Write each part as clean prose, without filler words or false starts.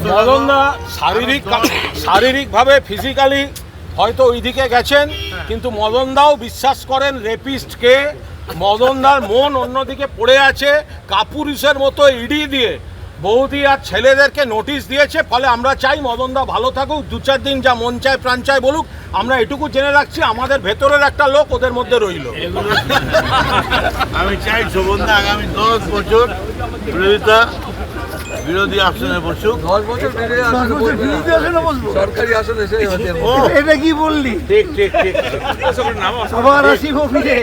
মদনদা শারীরিকভাবে ফিজিক্যালি হয়তো ওইদিকে গেছেন, কিন্তু মদনদাও বিশ্বাস করেন রেপিস্টকে। মদনদার মন অন্যদিকে পড়ে আছে। কাপুরুষের মতো ইডি দিয়ে বৌদি আর ছেলেদেরকে নোটিশ দিয়েছে। ফলে আমরা চাই মদনদা ভালো থাকুক, 2-4 দিন যা মন চায় প্রাণ চায় বলুক। আমরা এটুকু জেনে রাখছি, আমাদের ভেতরের একটা লোক ওদের মধ্যে রইল। আমি চাই শোভনদা আগামী 10 বছর বিরোধী আসনে বসুক। 10 বছর বিরোধী আসনে বসবো, সরকারি আসনে সেই হতে। এটা কি বললি? ঠিক ঠিক ঠিক। আবার আসিব ফিরে।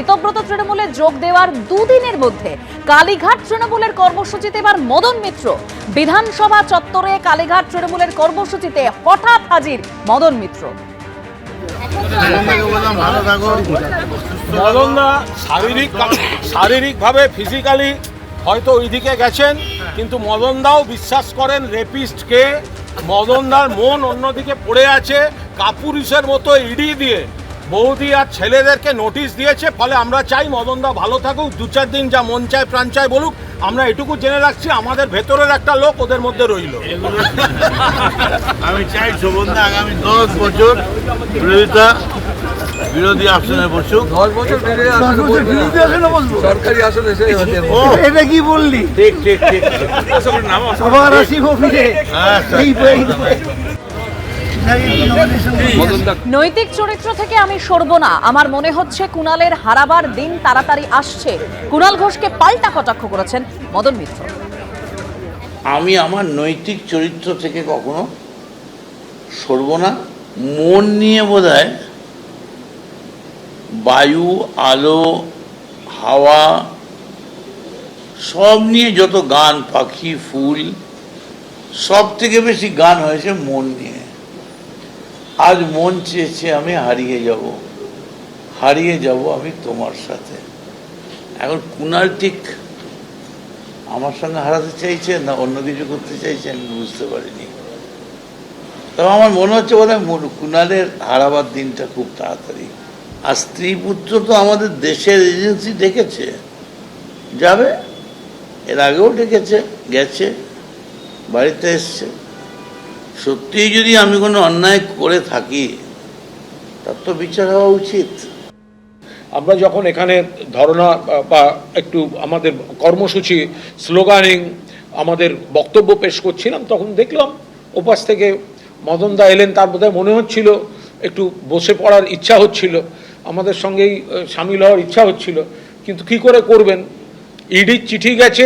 ঋতব্রত তৃণমূলে যোগ দেওয়ার দুদিনের মধ্যে কালীঘাট তৃণমূলের কর্মসূচিতে এবার মদন মিত্র। বিধানসভা চত্বরে কালীঘাট তৃণমূলের কর্মসূচিতে হঠাৎ হাজির মদন মিত্র। মদনদা শারীরিকভাবে ফিজিক্যালি হয়তো ওইদিকে গেছেন, কিন্তু মদনদাও বিশ্বাস করেন রেপিস্টকে। মদনদার মন অন্যদিকে পড়ে আছে। কাপুরুষের মতো ইডি দিয়ে বৌদি আর ছেলেদেরকে নোটিশ দিয়েছে। ফলে আমরা চাই মদনদা ভালো থাকুক, 2-4 দিন যা মন চায় প্রাণ চায় বলুক। আমরা এটুকু জেনে রাখছি, আমাদের ভেতরের একটা লোক ওদের মধ্যে রইল। আমি চাই শোভনদা আগামী 10 বছর বিরোধী আসনে বসুক। 10 বছর বিরোধী আসনে বসবো, সরকারি আসনে সেই হতে। এটা কি বললি? ঠিক ঠিক ঠিক। আবার আসিব ফিরে। নৈতিক চরিত্র থেকে আমি সরব না। আমার মনে হচ্ছে কুণালের হারাবার দিন তাড়াতাড়ি আসছে। কুণাল ঘোষকে পাল্টা কটাক্ষ করেছেন মদন মিত্র। আমি আমার নৈতিক চরিত্র থেকে কখনো সরব না। মন নিয়ে বোধহয় বায়ু, আলো, হাওয়া সব নিয়ে যত গান, পাখি, ফুল, সব থেকে বেশি গান হয়েছে মন নিয়ে। আজ মন চেয়েছে আমি হারিয়ে যাব আমি তোমার সাথে। এখন কুণাল ঠিক আমার সঙ্গে হারাতে চাইছেন না অন্য কিছু করতে চাইছেন বুঝতে পারিনি। তবে আমার মনে হচ্ছে বোধহয় কুণালের হারাবার দিনটা খুব তাড়াতাড়ি। আর স্ত্রী পুত্র তো আমাদের দেশের এজেন্সি ডেকেছে, যাবে, এর আগেও ডেকেছে, গেছে, বাড়িতে এসছে। সত্যিই যদি আমি কোনো অন্যায় করে থাকি তার তো বিচার হওয়া উচিত। আমরা যখন এখানে ধর্ণা বা একটু আমাদের কর্মসূচি, স্লোগানিং, আমাদের বক্তব্য পেশ করছিলাম, তখন দেখলাম ওপাশ থেকে মদনদা এলেন। তার বোধহয় মনে হচ্ছিল একটু বসে পড়ার ইচ্ছা হচ্ছিল, আমাদের সঙ্গেই সামিল হওয়ার ইচ্ছা হচ্ছিল, কিন্তু কি করে করবেন? ইডির চিঠি গেছে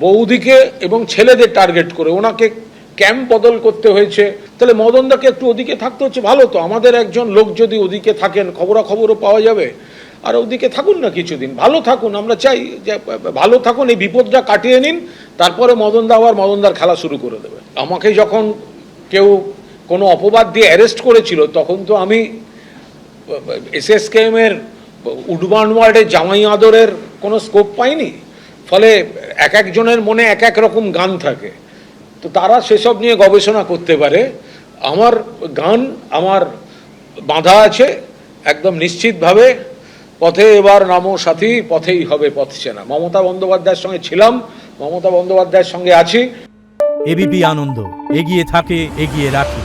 বৌদিকে এবং ছেলেদের টার্গেট করে, ওনাকে ক্যাম্প বদল করতে হয়েছে। তাহলে মদনদাকে একটু ওদিকে থাকতে হচ্ছে। ভালো তো, আমাদের একজন লোক যদি ওদিকে থাকেন খবরাখবরও পাওয়া যাবে। আর ওদিকে থাকুন না কিছুদিন, ভালো থাকুন। আমরা চাই যে ভালো থাকুন, এই বিপদটা কাটিয়ে নিন, তারপরে মদনদা আবার মদনদার খেলা শুরু করে দেবে। আমাকে যখন কেউ কোনো অপবাদ দিয়ে অ্যারেস্ট করেছিল, তখন তো আমি SSKM এর উডবার্ন ওয়ার্ডের জামাই আদরের কোনো স্কোপ পাইনি। ফলে এক একজনের মনে এক এক রকম গান থাকে, তো তারা সেসব নিয়ে গবেষণা করতে পারে। আমার গান আমার বাঁধা আছে একদম নিশ্চিতভাবে। পথে এবার নামো সাথী, পথেই হবে পথ চেনা। মমতা বন্দ্যোপাধ্যায়ের সঙ্গে ছিলাম, মমতা বন্দ্যোপাধ্যায়ের সঙ্গে আছি। এবিপি আনন্দ এগিয়ে থাকে, এগিয়ে রাখে।